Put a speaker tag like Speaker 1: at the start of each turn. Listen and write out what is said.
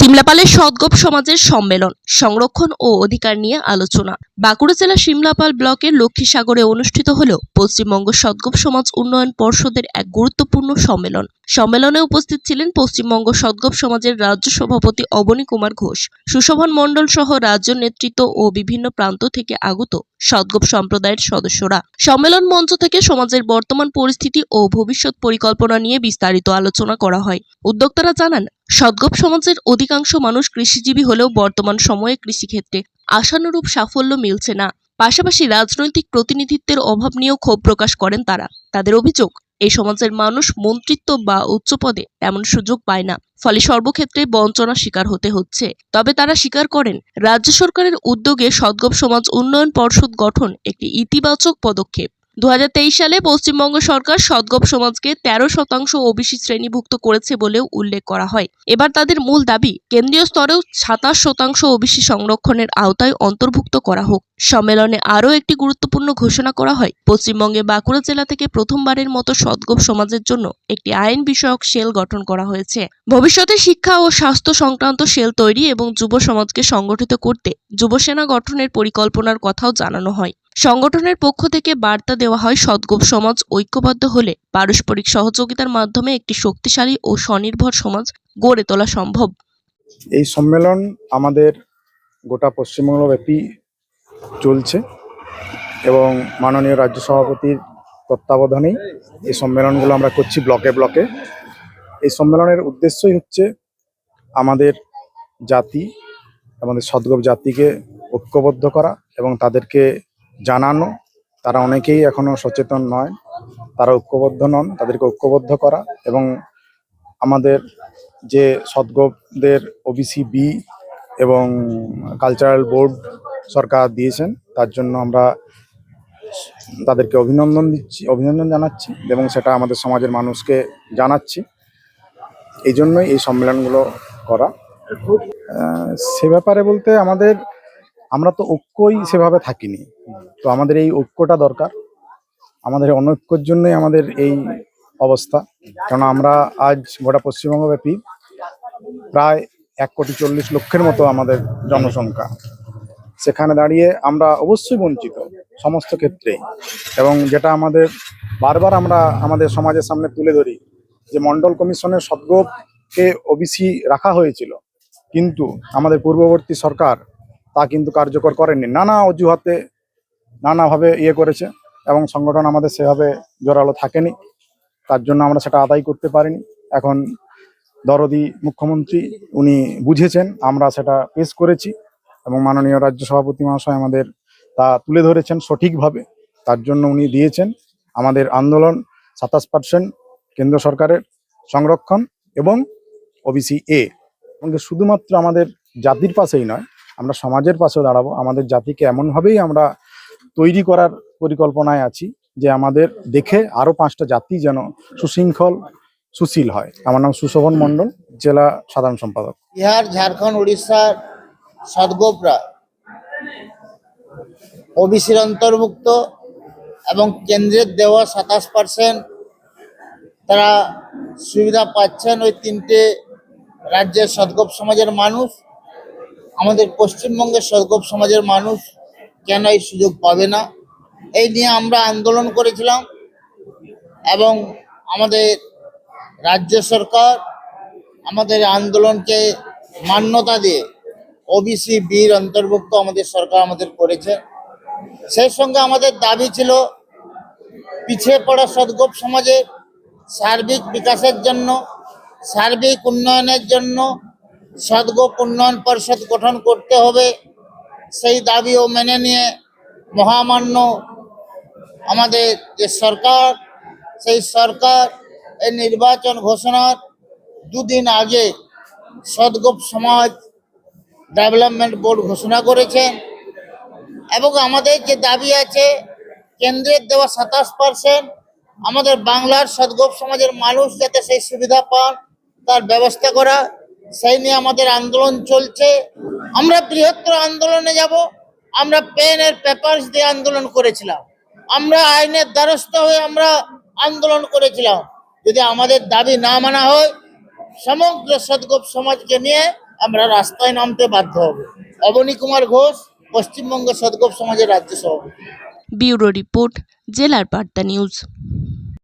Speaker 1: সিমলাপালের সদ্গোপ সমাজের সম্মেলন সংরক্ষণ ও অধিকার নিয়ে আলোচনা। বাঁকুড়া জেলা সিমলাপাল ব্লকের লক্ষ্মীসাগরে অনুষ্ঠিত হল পশ্চিমবঙ্গ সদ্গোপ সমাজ উন্নয়ন পর্ষদের এক গুরুত্বপূর্ণ সম্মেলন। সম্মেলনে উপস্থিত ছিলেন পশ্চিমবঙ্গ সদ্গোপ সমাজের রাজ্য সভাপতি অবনী কুমার ঘোষ, সুশোভন মণ্ডল সহ রাজ্য নেতৃত্ব ও বিভিন্ন প্রান্ত থেকে আগত সদ্গোপ সম্প্রদায়ের সদস্যরা। সম্মেলন মঞ্চ থেকে সমাজের বর্তমান পরিস্থিতি ও ভবিষ্যৎ পরিকল্পনা নিয়ে বিস্তারিত আলোচনা করা হয়। উদ্যোক্তারা জানান, সদ্গোপ সমাজের অধিকাংশ মানুষ কৃষিজীবী হলেও বর্তমান সময়ে কৃষিক্ষেত্রে আশানুরূপ সাফল্য মিলছে না। পাশাপাশি রাজনৈতিক প্রতিনিধিত্বের অভাব নিয়েও ক্ষোভ প্রকাশ করেন তারা। তাদের অভিযোগ, এই সমাজের মানুষ মন্ত্রিত্ব বা উচ্চ পদে তেমন সুযোগ পায় না, ফলে সর্বক্ষেত্রে বঞ্চনার শিকার হতে হচ্ছে। তবে তারা স্বীকার করেন, রাজ্য সরকারের উদ্যোগে সদ্গোপ সমাজ উন্নয়ন পর্ষদ গঠন একটি ইতিবাচক পদক্ষেপ। 2023 সালে পশ্চিমবঙ্গ সরকার সদ্গোপ সমাজকে 13% ওবিসি শ্রেণীভুক্ত করেছে বলেও উল্লেখ করা হয়। এবার তাদের মূল দাবি, কেন্দ্রীয় স্তরেও 27% ওবিসি সংরক্ষণের আওতায় অন্তর্ভুক্ত করা হোক। সম্মেলনে আরও একটি গুরুত্বপূর্ণ ঘোষণা করা হয়, পশ্চিমবঙ্গে বাঁকুড়া জেলা থেকে প্রথমবারের মতো সদ্গোপ সমাজের জন্য একটি আইন বিষয়ক সেল গঠন করা হয়েছে। ভবিষ্যতে শিক্ষা ও স্বাস্থ্য সংক্রান্ত সেল তৈরি এবং যুব সমাজকে সংগঠিত করতে যুবসেনা গঠনের পরিকল্পনার কথাও জানানো হয়। সংগঠনের পক্ষ থেকে বার্তা দেওয়া হয়, সদ্গোপ সমাজ ঐক্যবদ্ধ হলে পারস্পরিক সহযোগিতার মাধ্যমে একটি শক্তিশালী ও স্বনির্ভর সমাজ গড়ে তোলা সম্ভব।
Speaker 2: এই সম্মেলন আমাদের গোটা পশ্চিমবঙ্গব্যাপী চলছে এবং মাননীয় রাজ্য সভাপতির তত্ত্বাবধানেই এই সম্মেলনগুলো আমরা করছি ব্লকে ব্লকে। এই সম্মেলনের উদ্দেশ্যই হচ্ছে আমাদের জাতি, আমাদের সদ্গোপ জাতিকে ঐক্যবদ্ধ করা এবং তাদেরকে জানানো, তারা অনেকেই এখনো সচেতন নয়, তারা ঐক্যবদ্ধ নন, তাদেরকে ঐক্যবদ্ধ করা এবং আমাদের যে সদ্গোপদের ওবিসি বি এবং কালচারাল বোর্ড সরকার দিয়েছেন, তার জন্য আমরা তাদেরকে অভিনন্দন জানাচ্ছি এবং সেটা আমাদের সমাজের মানুষকে জানাচ্ছি। এই জন্যই এই সম্মেলনগুলো করা। সে ব্যাপারে বলতে আমরা তো ঐক্যই সেভাবে থাকিনি, তো আমাদের এই ঐক্যটা দরকার। আমাদের অনৈক্যর জন্যই আমাদের এই অবস্থা, কারণ আমরা আজ গোটা পশ্চিমবঙ্গব্যাপী প্রায় 1,40,00,000 মতো আমাদের জনসংখ্যা। সেখানে দাঁড়িয়ে আমরা অবশ্যই বঞ্চিত সমস্ত ক্ষেত্রেই, এবং যেটা আমাদের বারবার আমরা আমাদের সমাজের সামনে তুলে ধরি যে মন্ডল কমিশনের সদ্গোপকে ওবিসি রাখা হয়েছিল, কিন্তু আমাদের পূর্ববর্তী সরকার তা কিন্তু কার্যকর করেননি। নানা অজুহাতে নানাভাবে করেছে এবং সংগঠন আমাদের সেভাবে জোরালো থাকেনি, তার জন্য আমরা সেটা আদায় করতে পারিনি। এখন দরদি মুখ্যমন্ত্রী উনি বুঝেছেন, আমরা সেটা পেশ করেছি এবং মাননীয় রাজ্য সভাপতি মহাশয় আমাদের তা তুলে ধরেছেন সঠিকভাবে, তার জন্য উনি দিয়েছেন আমাদের আন্দোলন 27% কেন্দ্র সরকারের সংরক্ষণ এবং ওবিসি এবং শুধুমাত্র আমাদের জাতির পাশেই নয়, আমরা সমাজের পাশেও দাঁড়াবো। আমাদের জাতিকে এমনভাবেই আমরা তৈরি করার পরিকল্পনায় আছি যে আমাদের দেখে আরো 5টা জাতি যেন সুশৃঙ্খল সুশীল হয়। আমার নাম সুশোভন মণ্ডল, জেলা সাধারণ সম্পাদক।
Speaker 3: বিহার, ঝাড়খণ্ড, উড়িষ্যার সদ্গোপরা ওবিসির অন্তর্ভুক্ত এবং কেন্দ্রের দেওয়া 27% তারা সুবিধা পাচ্ছেন। ওই 3টে রাজ্যের সদ্গোপ সমাজের মানুষ, আমাদের পশ্চিমবঙ্গের সদ্গোপ সমাজের মানুষ কেন এই সুযোগ পাবে না, এই নিয়ে আমরা আন্দোলন করেছিলাম এবং আমাদের রাজ্য সরকার আমাদের আন্দোলনকে মান্যতা দিয়ে ওবিসি বির অন্তর্ভুক্ত আমাদের সরকার আমাদের করেছে। সেই সঙ্গে আমাদের দাবি ছিল পিছিয়ে পড়া সদ্গোপ সমাজের সার্বিক বিকাশের জন্য, সার্বিক উন্নয়নের জন্য সদ্গোপ উন্নয়ন পরিষদ গঠন করতে হবে। সেই দাবিও মেনে নিয়ে মহামান্য আমাদের যে সরকার, সেই সরকার এই নির্বাচন ঘোষণার 2 দিন আগে সদ্গোপ সমাজ ডেভেলপমেন্ট বোর্ড ঘোষণা করেছেন এবং আমাদের যে দাবি আছে কেন্দ্রের দেওয়া 27%, আমাদের বাংলার সদ্গোপ সমাজের মানুষ যাতে সেই সুবিধা পান তার ব্যবস্থা করা, সেই নিয়ে আমাদের আন্দোলন চলছে। আমরা বৃহত্তর আন্দোলনে যাব। আমরা পেনের পেপারস দিয়ে আন্দোলন করেছিলাম, আমরা আইনের দ্বারস্থ হয়ে আমরা আন্দোলন করেছিলাম। যদি আমাদের দাবি না মানা হয়, সমগ্র সদ্গোপ সমাজকে নিয়ে আমরা রাস্তায় নামতে বাধ্য হব। অবনী কুমার ঘোষ, পশ্চিমবঙ্গ সদগোপ সমাজের রাজ্য সভাপতি।
Speaker 1: ব্যুরো রিপোর্ট, জেলার বার্তা নিউজ।